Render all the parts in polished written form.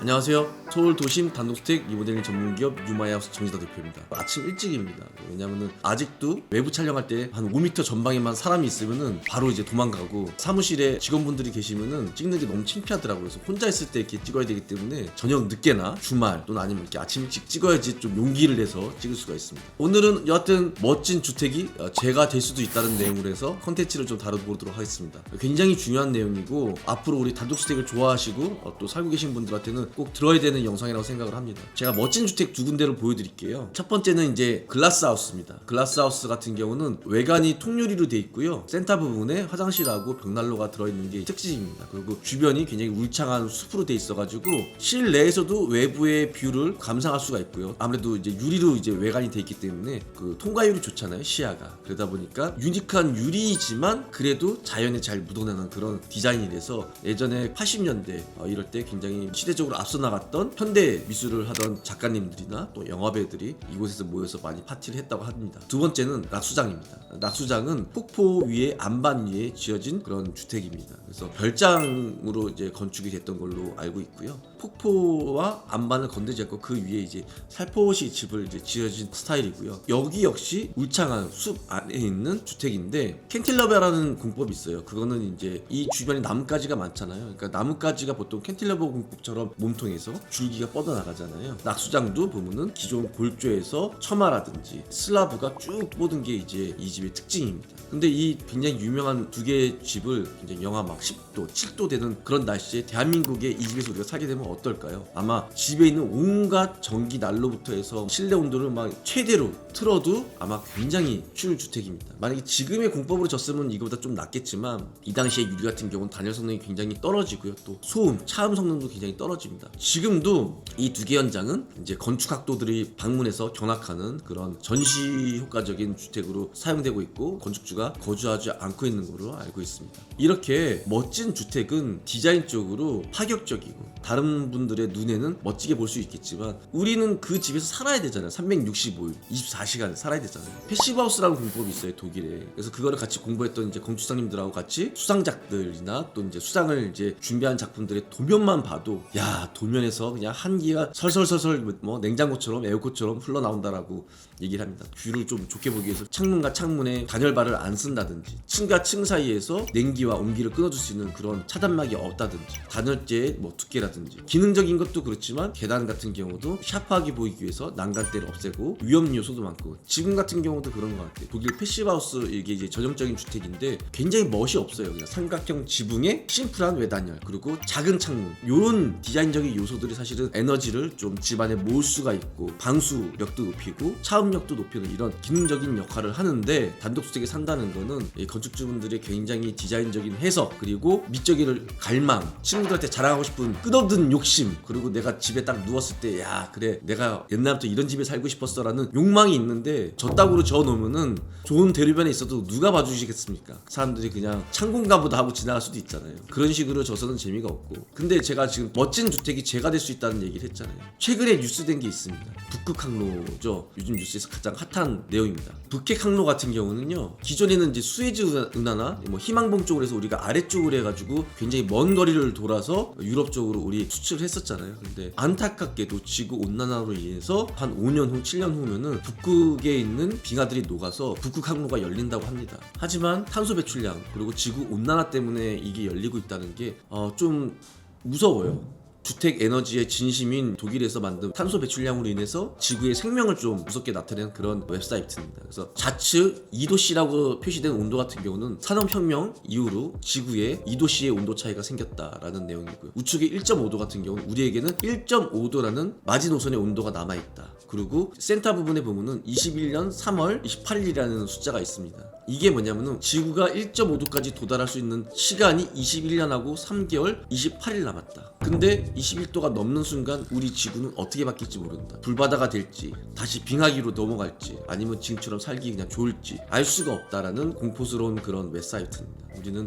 안녕하세요. 서울 도심 단독주택 리모델링 전문기업 유마이하우스 정지다 대표입니다. 아침 일찍입니다. 왜냐면은 아직도 외부 촬영할 때 한 5m 전방에만 사람이 있으면은 바로 이제 도망가고, 사무실에 직원분들이 계시면은 찍는 게 너무 창피하더라고요. 그래서 혼자 있을 때 이렇게 찍어야 되기 때문에 저녁 늦게나 주말 또는 아니면 이렇게 아침 일찍 찍어야지 좀 용기를 내서 찍을 수가 있습니다. 오늘은 여하튼 멋진 주택이 제가 될 수도 있다는 내용으로 해서 컨텐츠를 좀 다뤄보도록 하겠습니다. 굉장히 중요한 내용이고 앞으로 우리 단독주택을 좋아하시고 또 살고 계신 분들한테는 꼭 들어야 되는 영상이라고 생각을 합니다. 제가 멋진 주택 두 군데를 보여드릴게요. 첫 번째는 이제 글라스하우스입니다. 글라스하우스 같은 경우는 외관이 통유리로 되어 있고요. 센터 부분에 화장실하고 벽난로가 들어있는 게 특징입니다. 그리고 주변이 굉장히 울창한 숲으로 되어 있어가지고 실내에서도 외부의 뷰를 감상할 수가 있고요. 아무래도 이제 유리로 이제 외관이 되어 있기 때문에 그 통과율이 좋잖아요, 시야가. 그러다 보니까 유니크한 유리이지만 그래도 자연에 잘 묻어나는 그런 디자인이 돼서 예전에 80년대 이럴 때 굉장히 시대적으로 앞서 나갔던 현대 미술을 하던 작가님들이나 또 영화배들이 이곳에서 모여서 많이 파티를 했다고 합니다. 두 번째는 낙수장입니다. 낙수장은 폭포 위에 안반 위에 지어진 그런 주택입니다. 그래서 별장으로 이제 건축이 됐던 걸로 알고 있고요. 폭포와 안반을 건드지 않고 그 위에 이제 살포시 집을 이제 지어진 스타일이고요. 여기 역시 울창한 숲 안에 있는 주택인데 캔틸러베라는 공법이 있어요. 그거는 이제 이 주변에 나뭇가지가 많잖아요. 그러니까 나뭇가지가 보통 캔틸러버 공법처럼 몸통에서 줄기가 뻗어나가잖아요. 낙수장도 보면은 기존 골조에서 처마라든지 슬라브가 쭉 뻗은 게 이제 이 집의 특징입니다. 근데 이 굉장히 유명한 두 개의 집을 굉장히 영하 막 10도, 7도 되는 그런 날씨에 대한민국에 이 집에서 우리가 살게 되면 어떨까요? 아마 집에 있는 온갖 전기 난로부터 해서 실내 온도를 막 최대로 틀어도 아마 굉장히 추울 주택입니다. 만약에 지금의 공법으로 졌으면 이거보다 좀 낫겠지만 이 당시에 유리 같은 경우는 단열 성능이 굉장히 떨어지고요. 또 소음, 차음 성능도 굉장히 떨어집니다. 지금도 이 두 개 현장은 이제 건축학도들이 방문해서 견학하는 그런 전시 효과적인 주택으로 사용되고 있고 건축주가 거주하지 않고 있는 걸로 알고 있습니다. 이렇게 멋진 주택은 디자인적으로 파격적이고 다른 분들의 눈에는 멋지게 볼 수 있겠지만 우리는 그 집에서 살아야 되잖아요. 365일 24시간 살아야 되잖아요. 패시브하우스라는 공법이 있어요, 독일에. 그래서 그거를 같이 공부했던 이제 건축사님들하고 같이 수상작들이나 또 이제 수상을 이제 준비한 작품들의 도면만 봐도 야, 도면에서 그냥 한기가 설설설설 뭐 냉장고처럼 에어컨처럼 흘러나온다라고 얘기를 합니다. 뷰를 좀 좋게 보기 위해서 창문과 창문에 단열바를 안 쓴다든지 층과 층 사이에서 냉기와 온기를 끊어줄 수 있는 그런 차단막이 없다든지 단열재의 뭐 두께라든지 기능적인 것도 그렇지만 계단 같은 경우도 샤프하게 보이기 위해서 난간대를 없애고 위험 요소도 많고 지금 같은 경우도 그런 것 같아요. 독일 패시브하우스 이게 이제 전형적인 주택인데 굉장히 멋이 없어요. 그냥 삼각형 지붕에 심플한 외단열 그리고 작은 창문 이런 디자인적인 요소들이 사실은 에너지를 좀 집안에 모을 수가 있고 방수력도 높이고 차음력도 높이는 이런 기능적인 역할을 하는데 단독주택에 산다는 거는 이 건축주분들의 굉장히 디자인적인 해석 그리고 미적인 갈망 친구들한테 자랑하고 싶은 끝없는 욕심 그리고 내가 집에 딱 누웠을 때 야 그래 내가 옛날부터 이런 집에 살고 싶었어 라는 욕망이 있는데 저 따구로 저어놓으면은 좋은 대류변에 있어도 누가 봐주시겠습니까? 사람들이 그냥 창공가보다 하고 지나갈 수도 있잖아요. 그런 식으로 져서는 재미가 없고 근데 제가 지금 멋진 주택이 제가 될 수 있다는 얘기를 했잖아요. 최근에 뉴스된 게 있습니다. 북극항로죠. 요즘 뉴스에서 가장 핫한 내용입니다. 북핵항로 같은 경우는요 기존에는 이제 수에즈 운하나 뭐 희망봉 쪽으로 해서 우리가 아래쪽으로 해가지고 굉장히 먼 거리를 돌아서 유럽 쪽으로 우리 수출을 했었잖아요. 근데 안타깝게도 지구 온난화로 인해서 한 5년 후 7년 후면은 북극에 있는 빙하들이 녹아서 북극항로가 열린다고 합니다. 하지만 탄소 배출량 그리고 지구 온난화 때문에 이게 열리고 있다는 게 좀 무서워요. 주택 에너지의 진심인 독일에서 만든 탄소 배출량으로 인해서 지구의 생명을 좀 무섭게 나타내는 그런 웹사이트입니다. 그래서 좌측 2도씨라고 표시된 온도 같은 경우는 산업혁명 이후로 지구에 2도씨의 온도 차이가 생겼다라는 내용이고요. 우측의 1.5도 같은 경우는 우리에게는 1.5도라는 마지노선의 온도가 남아있다. 그리고 센터 부분에 보면은 21년 3월 28일이라는 숫자가 있습니다. 이게 뭐냐면은 지구가 1.5도까지 도달할 수 있는 시간이 21년하고 3개월 28일 남았다. 근데 21도가 넘는 순간 우리 지구는 어떻게 바뀔지 모른다. 불바다가 될지 다시 빙하기로 넘어갈지 아니면 지금처럼 살기 그냥 좋을지 알 수가 없다라는 공포스러운 그런 웹사이트입니다. 우리는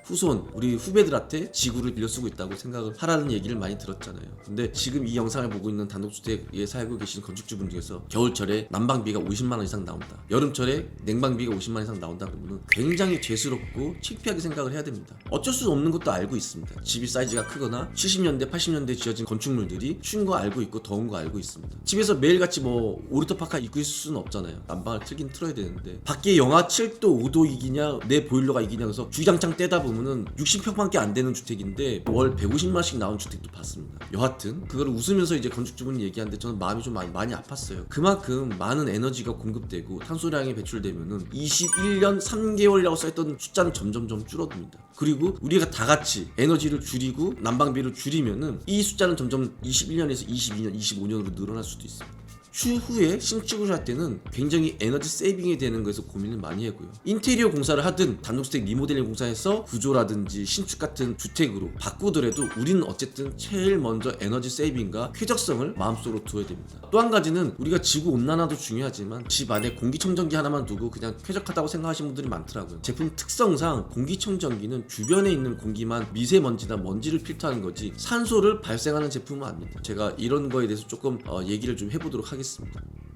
후손 우리 후배들한테 지구를 빌려 쓰고 있다고 생각을 하라는 얘기를 많이 들었잖아요. 근데 지금 이 영상을 보고 있는 단독주택에 살고 계신 건축주분 중에서 겨울철에 난방비가 50만원 이상 나온다, 여름철에 냉방비가 50만원 이상 나온다 그러면 굉장히 죄스럽고 창피하게 생각을 해야 됩니다. 어쩔 수 없는 것도 알고 있습니다. 집이 사이즈가 크거나 70년대 80년대 80년대 지어진 건축물들이 추운 거 알고 있고 더운 거 알고 있습니다. 집에서 매일같이 뭐 오르터 파카 입고 있을 수는 없잖아요. 난방을 틀긴 틀어야 되는데 밖에 영하 7도 5도 이기냐 내 보일러가 이기냐 그래서 주장창 떼다 보면은 60평밖에 안 되는 주택인데 월 150만씩 나온 주택도 봤습니다. 여하튼 그걸 웃으면서 이제 건축주분 얘기하는데 저는 마음이 좀 많이 아팠어요. 그만큼 많은 에너지가 공급되고 탄소량이 배출되면은 21년 3개월이라고 써있던 숫자는 점점점 줄어듭니다. 그리고 우리가 다 같이 에너지를 줄이고 난방비를 줄이면은 이 숫자는 점점 21년에서 22년, 25년으로 늘어날 수도 있습니다. 추후에 신축을 할 때는 굉장히 에너지 세이빙이 되는 거에서 고민을 많이 하고요. 인테리어 공사를 하든 단독주택 리모델링 공사에서 구조라든지 신축 같은 주택으로 바꾸더라도 우리는 어쨌든 제일 먼저 에너지 세이빙과 쾌적성을 마음속으로 두어야 됩니다. 또 한 가지는 우리가 지구 온난화도 중요하지만 집 안에 공기청정기 하나만 두고 그냥 쾌적하다고 생각하시는 분들이 많더라고요. 제품 특성상 공기청정기는 주변에 있는 공기만 미세먼지나 먼지를 필터하는 거지 산소를 발생하는 제품은 아닙니다. 제가 이런 거에 대해서 조금 얘기를 좀 해보도록 하겠습니다.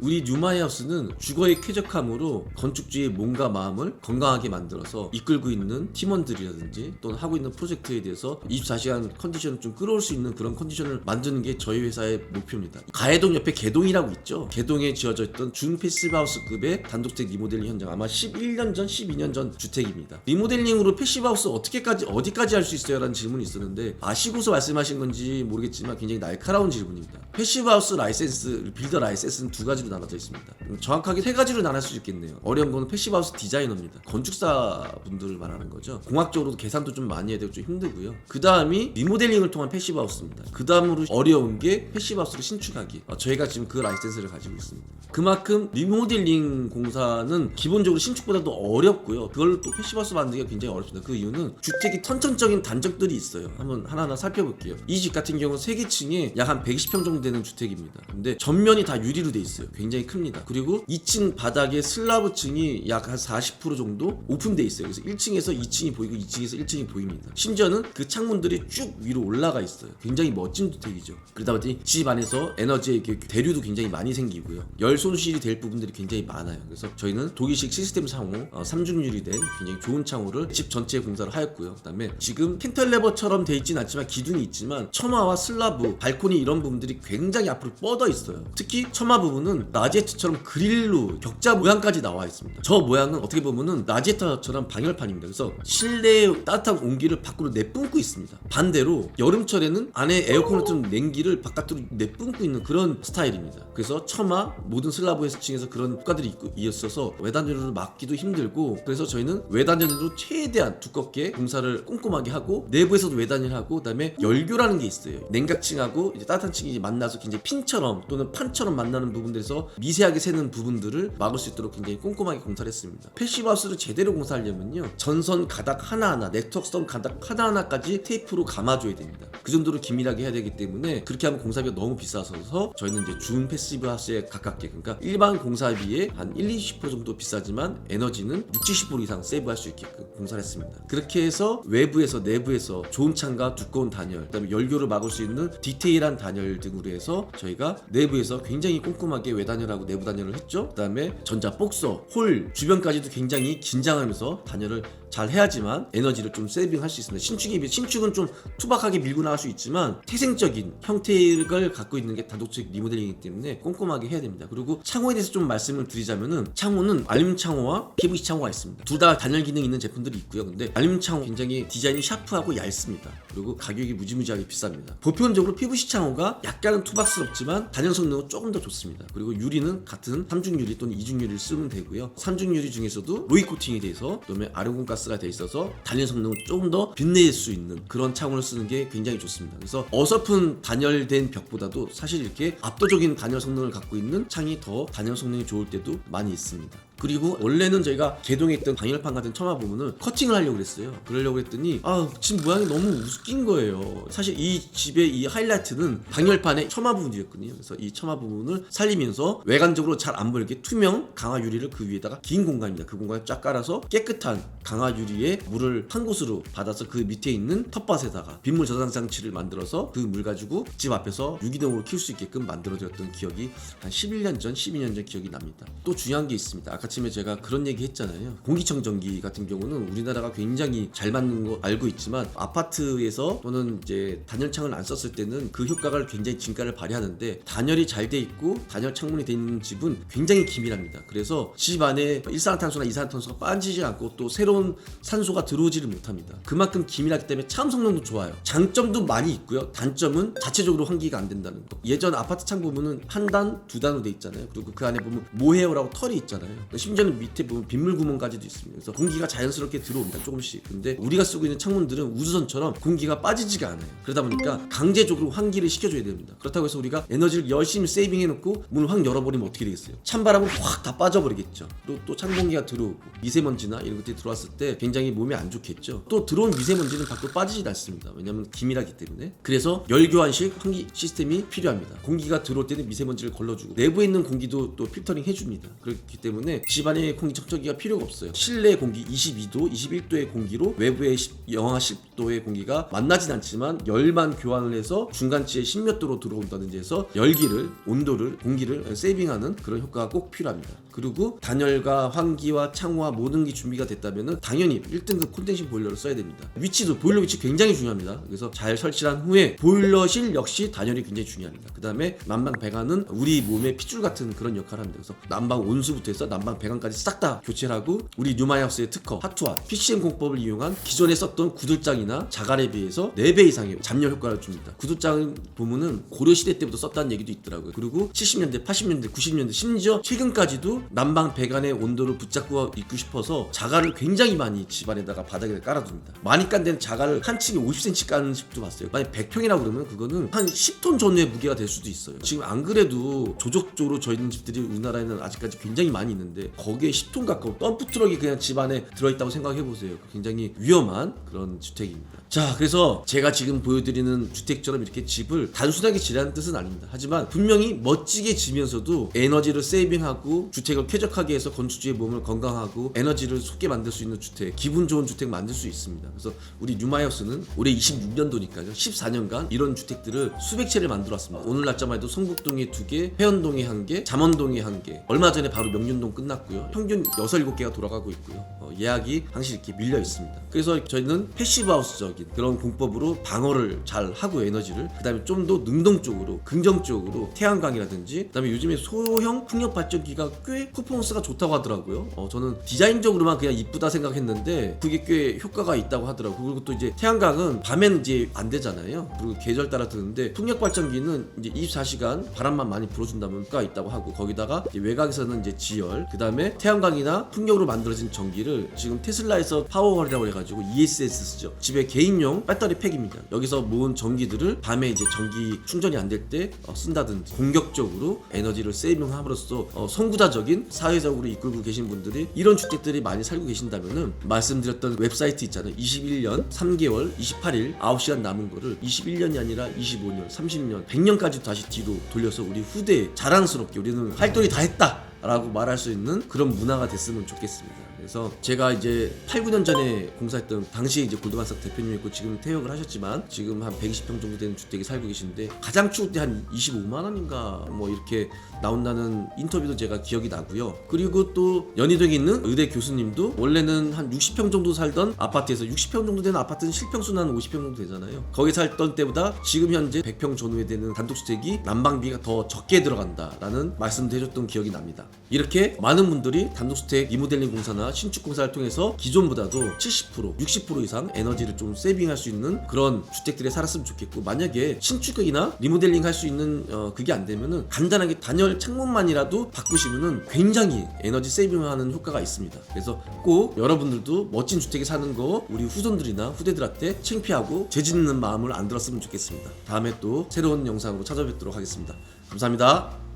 우리 뉴마이하우스는 주거의 쾌적함으로 건축주의 몸과 마음을 건강하게 만들어서 이끌고 있는 팀원들이라든지 또는 하고 있는 프로젝트에 대해서 24시간 컨디션을 좀 끌어올 수 있는 그런 컨디션을 만드는 게 저희 회사의 목표입니다. 가해동 옆에 개동이라고 있죠. 개동에 지어져 있던 준 패시브하우스급의 단독주택 리모델링 현장, 아마 11년 전 12년 전 주택입니다. 리모델링으로 패시브하우스 어디까지 할 수 있어요? 라는 질문이 있었는데 아시고서 말씀하신 건지 모르겠지만 굉장히 날카로운 질문입니다. 패시브하우스 라이센스, 빌더 라이센스는 두 가지로 나눠져 있습니다. 정확하게 세 가지로 나눌 수 있겠네요. 어려운 거는 패시브하우스 디자이너입니다. 건축사 분들을 말하는 거죠. 공학적으로도 계산도 좀 많이 해야 되고 좀 힘들고요. 그 다음이 리모델링을 통한 패시브하우스입니다. 그 다음으로 어려운 게 패시브하우스를 신축하기. 저희가 지금 그 라이센스를 가지고 있습니다. 그만큼 리모델링 공사는 기본적으로 신축보다도 어렵고요. 그걸 또 패시브하우스 만들기가 굉장히 어렵습니다. 그 이유는 주택이 선천적인 단적들이 있어요. 한번 하나하나 살펴볼게요. 이 집 같은 경우는 3개층에 약 한 120평 정도 되는 주택입니다. 근데 전면이 다 유리로 돼 있어요. 굉장히 큽니다. 그리고 2층 바닥에 슬라브층이 약 한 40% 정도 오픈돼 있어요. 그래서 1층에서 2층이 보이고 2층에서 1층이 보입니다. 심지어는 그 창문들이 쭉 위로 올라가 있어요. 굉장히 멋진 주택이죠. 그러다 보니 집 안에서 에너지의 대류도 굉장히 많이 생기고요. 열 손실이 될 부분들이 굉장히 많아요. 그래서 저희는 독일식 시스템 창호 3중률이 된 굉장히 좋은 창호를 집 전체에 공사를 하였고요. 그 다음에 지금 캔털레버처럼 돼 있진 않지만 기둥이 있지만 처마와 슬라브, 발코니 이런 부분들이 굉장히 앞으로 뻗어 있어요. 특히 처마 부분은 라지에트처럼 그릴로 격자 모양까지 나와 있습니다. 저 모양은 어떻게 보면은 라지에트처럼 방열판입니다. 그래서 실내의 따뜻한 온기를 밖으로 내뿜고 있습니다. 반대로 여름철에는 안에 에어컨을 틀은 냉기를 바깥으로 내뿜고 있는 그런 스타일입니다. 그래서 처마, 모든 슬라브 층에서 그런 효과들이 있어서 외단열을 막기도 힘들고, 그래서 저희는 외단열로 최대한 두껍게 공사를 꼼꼼하게 하고 내부에서도 외단열하고, 그다음에 열교라는 게 있어요. 냉각층하고 이제 따뜻한 층이 만나서 굉장히 핀처럼 또는 판처럼 만나는 부분들에서 미세하게 새는 부분들을 막을 수 있도록 굉장히 꼼꼼하게 공사를 했습니다. 패시브하우스를 제대로 공사하려면요, 전선 가닥 하나하나, 네트워크선 가닥 하나하나까지 테이프로 감아줘야 됩니다. 그 정도로 기밀하게 해야 되기 때문에 그렇게 하면 공사비가 너무 비싸서 저희는 이제 준 패시브하우스에 가깝게, 그러니까 일반 공사비에 한 1-20% 정도 비싸지만 에너지는 60-70% 이상 세이브할 수 있게끔 공사를 했습니다. 그렇게 해서 외부에서 내부에서 좋은 창과 두꺼운 단열, 그다음에 열교를 막을 수 있는 디테일한 단열 등으로 해서 저희가 내부에서 굉장히 꼼꼼하게 외단열하고 내부 단열을 했죠. 그다음에 전자 복서, 홀 주변까지도 굉장히 긴장하면서 단열을 잘 해야지만 에너지를 좀 세이빙할 수 있습니다. 신축은 좀 투박하게 밀고 나갈 수 있지만 태생적인 형태를 갖고 있는 게 단독주택 리모델링이기 때문에 꼼꼼하게 해야 됩니다. 그리고 창호에 대해서 좀 말씀을 드리자면은, 창호는 알루미늄 창호와 PVC 창호가 있습니다. 둘 다 단열 기능이 있는 제품들이 있고요. 근데 알루미늄 창호 굉장히 디자인이 샤프하고 얇습니다. 그리고 가격이 무지무지하게 비쌉니다. 보편적으로 PVC 창호가 약간은 투박스럽지만 단열 성능은 조금 더 좋습니다. 그리고 유리는 같은 3중 유리 또는 2중 유리를 쓰면 되고요. 3중 유리 중에서도 로이 코팅이 돼 있어, 그다음에 아르곤가스가 돼 있어서 단열 성능을 조금 더 빛낼 수 있는 그런 창호를 쓰는 게 굉장히 좋습니다. 그래서 어설픈 단열된 벽보다도 사실 이렇게 압도적인 단열 성능을 갖고 있는 창이 더 단열 성능이 좋을 때도 많이 있습니다. 그리고 원래는 저희가 개동에 있던 방열판 같은 처마 부분을 커팅을 하려고 그랬어요. 그러려고 했더니 집 모양이 너무 웃긴 거예요. 사실 이 집의 이 하이라이트는 방열판의 처마 부분이었거든요. 그래서 이 처마 부분을 살리면서 외관적으로 잘 안 보이게 투명 강화 유리를 그 위에다가 긴 공간입니다. 그 공간에 쫙 깔아서 깨끗한 강화 유리에 물을 한 곳으로 받아서 그 밑에 있는 텃밭에다가 빗물 저장 장치를 만들어서 그 물 가지고 집 앞에서 유기농으로 키울 수 있게끔 만들어드렸던 기억이 한 11년 전, 12년 전 기억이 납니다. 또 중요한 게 있습니다. 아까 아침에 제가 그런 얘기 했잖아요. 공기청정기 같은 경우는 우리나라가 굉장히 잘 맞는 거 알고 있지만 아파트에서 또는 이제 단열창을 안 썼을 때는 그 효과가 굉장히 진가를 발휘하는데 단열이 잘 돼 있고 단열 창문이 돼 있는 집은 굉장히 기밀합니다. 그래서 집 안에 일산화탄소나 이산화탄소가 빠지지 않고 또 새로운 산소가 들어오지를 못합니다. 그만큼 기밀하기 때문에 차음 성능도 좋아요. 장점도 많이 있고요. 단점은 자체적으로 환기가 안 된다는 거. 예전 아파트 창 보면은 한 단, 두 단으로 돼 있잖아요. 그리고 그 안에 보면 모헤어라고 털이 있잖아요. 심지어는 밑에 보면 빗물 구멍까지도 있습니다. 그래서 공기가 자연스럽게 들어옵니다. 조금씩. 근데 우리가 쓰고 있는 창문들은 우주선처럼 공기가 빠지지가 않아요. 그러다 보니까 강제적으로 환기를 시켜줘야 됩니다. 그렇다고 해서 우리가 에너지를 열심히 세이빙해놓고 문을 확 열어버리면 어떻게 되겠어요? 찬바람은 확 다 빠져버리겠죠. 또 찬 공기가 들어오고 미세먼지나 이런 것들이 들어왔을 때 굉장히 몸에 안 좋겠죠. 또 들어온 미세먼지는 밖으로 빠지지 않습니다. 왜냐하면 기밀하기 때문에. 그래서 열교환식 환기 시스템이 필요합니다. 공기가 들어올 때는 미세먼지를 걸러주고 내부에 있는 공기도 또 필터링 해줍니다. 그렇기 때문에 집안에 공기청정기가 필요가 없어요. 실내 공기 22도, 21도의 공기로 외부의 영하 10도의 공기가 만나진 않지만 열만 교환을 해서 중간치에 10몇 도로 들어온다든지 해서 열기를, 온도를, 공기를 세이빙하는 그런 효과가 꼭 필요합니다. 그리고 단열과 환기와 창호와 모든 게 준비가 됐다면 당연히 1등급 콘덴싱 보일러를 써야 됩니다. 위치도 보일러 위치 굉장히 중요합니다. 그래서 잘 설치한 후에 보일러실 역시 단열이 굉장히 중요합니다. 그 다음에 난방 배관은 우리 몸의 핏줄 같은 그런 역할을 합니다. 그래서 난방 온수부터 해서 난방 배관까지 싹 다 교체를 하고 우리 뉴마이하우스의 특허 핫투아 PCM 공법을 이용한 기존에 썼던 구들장이나 자갈에 비해서 4배 이상의 잠열 효과를 줍니다. 구들장 보면은 고려시대 때부터 썼다는 얘기도 있더라고요. 그리고 70년대, 80년대, 90년대 심지어 최근까지도 난방 배관의 온도를 붙잡고 있고 싶어서 자갈을 굉장히 많이 집안에다가 바닥에 깔아둡니다. 많이 깐 데는 자갈을 한 층에 50cm 까는 집도 봤어요. 만약 100평이라고 그러면 그거는 한 10톤 전후의 무게가 될 수도 있어요. 지금 안 그래도 조적조로 져 있는 집들이 우리나라에는 아직까지 굉장히 많이 있는데 거기에 10톤 가까운 덤프 트럭이 그냥 집 안에 들어있다고 생각해보세요. 굉장히 위험한 그런 주택입니다. 자, 그래서 제가 지금 보여드리는 주택처럼 이렇게 집을 단순하게 지라는 뜻은 아닙니다. 하지만 분명히 멋지게 지면서도 에너지를 세이빙하고 주택을 쾌적하게 해서 건축주의 몸을 건강하고 에너지를 솟게 만들 수 있는 주택, 기분 좋은 주택 만들 수 있습니다. 그래서 우리 뉴마이하우스는 올해 26년도니까요 14년간 이런 주택들을 수백 채를 만들어 왔습니다. 오늘 날짜만 해도 성북동에 2개, 회원동에 1개, 잠원동에 1개, 얼마 전에 바로 명륜동 끝났고요. 평균 6, 7개가 돌아가고 있고요. 예약이 항상 이렇게 밀려 있습니다. 그래서 저희는 패시브 하우스적인 그런 공법으로 방어를 잘 하고 에너지를, 그 다음에 좀 더 능동적으로 긍정적으로 태양광이라든지, 그 다음에 요즘에 소형 풍력 발전기가 꽤 퍼포먼스가 좋다고 하더라고요. 저는 디자인적으로만 그냥 이쁘다 생각했는데 그게 꽤 효과가 있다고 하더라고요. 그리고 또 이제 태양광은 밤에는 이제 안 되잖아요. 그리고 계절 따라 드는데 풍력 발전기는 이제 24시간 바람만 많이 불어준다면 효과가 있다고 하고, 거기다가 이제 외곽에서는 이제 지열, 그 다음에 태양광이나 풍력으로 만들어진 전기를 지금 테슬라에서 파워월이라고 해가지고 ESS 쓰죠. 집에 개인용 배터리 팩입니다. 여기서 모은 전기들을 밤에 이제 전기 충전이 안 될 때 쓴다든지 공격적으로 에너지를 세이빙함으로써 선구자적인 사회적으로 이끌고 계신 분들이 이런 주택들이 많이 살고 계신다면은 말씀드렸던 웹사이트 있잖아요. 21년 3개월 28일 9시간 남은 거를 21년이 아니라 25년, 30년, 100년까지 다시 뒤로 돌려서 우리 후대에 자랑스럽게 우리는 활동이 다 했다 라고 말할 수 있는 그런 문화가 됐으면 좋겠습니다. 그래서 제가 이제 8, 9년 전에 공사했던 당시에 이제 골드만삭 대표님이었고 지금 퇴역을 하셨지만 지금 한 120평 정도 되는 주택에 살고 계신데 가장 추울 때 한 25만 원인가 뭐 이렇게 나온다는 인터뷰도 제가 기억이 나고요. 그리고 또 연희동에 있는 의대 교수님도 원래는 한 60평 정도 살던 아파트에서 60평 정도 되는 아파트는 실평수는 한 50평 정도 되잖아요. 거기 살던 때보다 지금 현재 100평 전후에 되는 단독주택이 난방비가 더 적게 들어간다라는 말씀도 해줬던 기억이 납니다. 이렇게 많은 분들이 단독주택 리모델링 공사나 신축 공사를 통해서 기존보다도 70%, 60% 이상 에너지를 좀 세이빙할 수 있는 그런 주택들에 살았으면 좋겠고, 만약에 신축이나 리모델링 할 수 있는 그게 안 되면은 간단하게 단열 창문만이라도 바꾸시면은 굉장히 에너지 세이빙하는 효과가 있습니다. 그래서 꼭 여러분들도 멋진 주택에 사는 거 우리 후손들이나 후대들한테 창피하고 죄짓는 마음을 안 들었으면 좋겠습니다. 다음에 또 새로운 영상으로 찾아뵙도록 하겠습니다. 감사합니다.